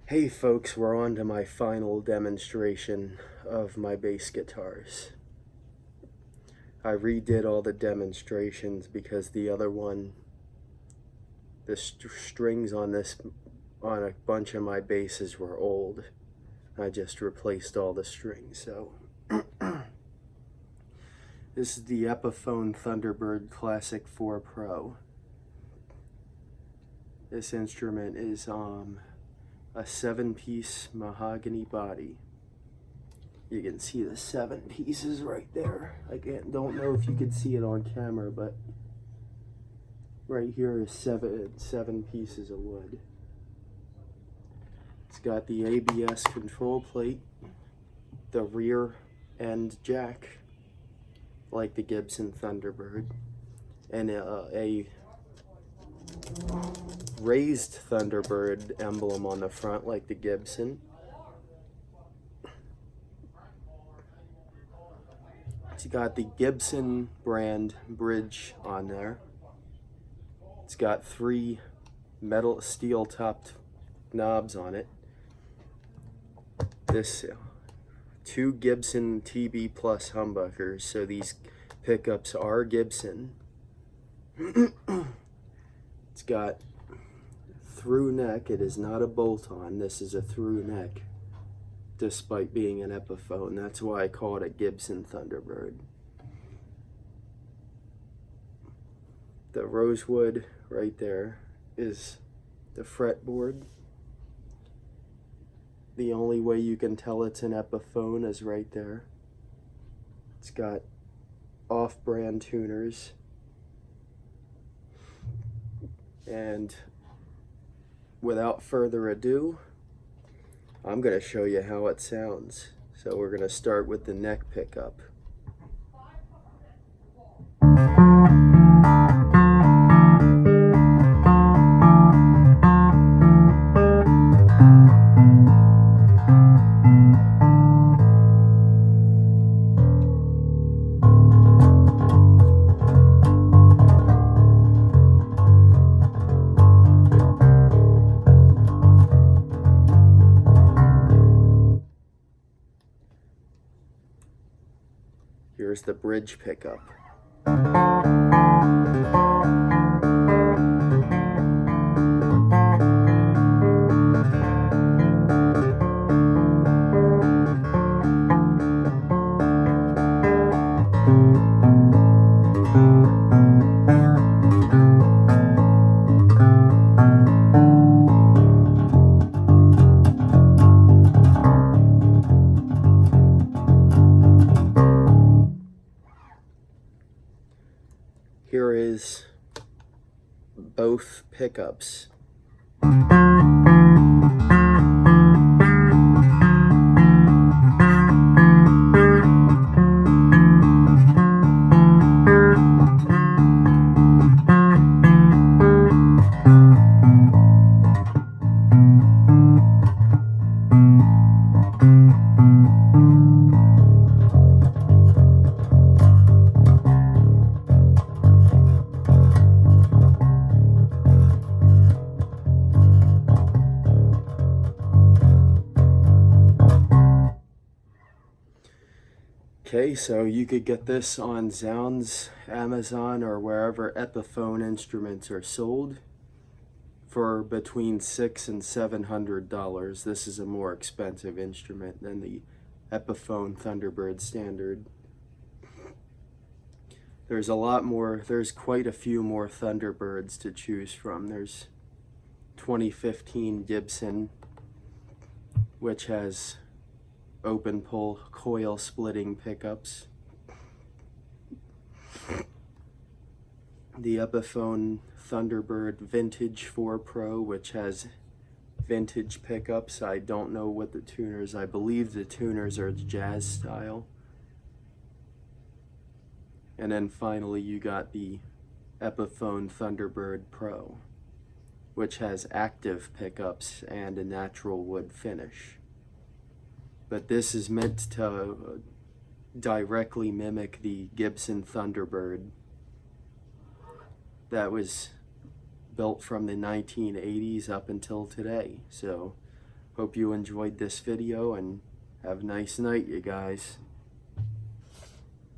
Hey folks, we're on to my final demonstration of my bass guitars. I redid all the demonstrations because the other one, the strings on a bunch of my basses were old. I just replaced all the strings, so. This is the Epiphone Thunderbird Classic 4 Pro. This instrument is a 7-piece mahogany body. You can see the 7 pieces right there. Don't know if you could see it on camera, but right here is seven pieces of wood. It's got the ABS control plate, the rear end jack, like the Gibson Thunderbird, and a raised Thunderbird emblem on the front like the Gibson. It's got the Gibson brand bridge on there. It's got 3 metal steel topped knobs on it. This 2 Gibson TB Plus humbuckers, so these pickups are Gibson. It's got through neck. It is not a bolt-on. This is a through neck, despite being an Epiphone. That's why I call it a Gibson Thunderbird. The rosewood right there is the fretboard. The only way you can tell it's an Epiphone is right there. It's got off-brand tuners. And without further ado, I'm going to show you how it sounds. So we're going to start with the neck pickup. Here's the bridge pickup. Here is both pickups. Okay, so you could get this on Zounds, Amazon, or wherever Epiphone instruments are sold for between $600 and $700. This is a more expensive instrument than the Epiphone Thunderbird standard. There's quite a few more Thunderbirds to choose from. There's 2015 Gibson, which has open pole coil splitting pickups. The Epiphone Thunderbird Vintage 4 Pro, which has vintage pickups. I don't know what the tuners, I believe the tuners are jazz style. And then finally you got the Epiphone Thunderbird Pro, which has active pickups and a natural wood finish. But this is meant to directly mimic the Gibson Thunderbird that was built from the 1980s up until today. So Hope you enjoyed this video, and have a nice night, you guys.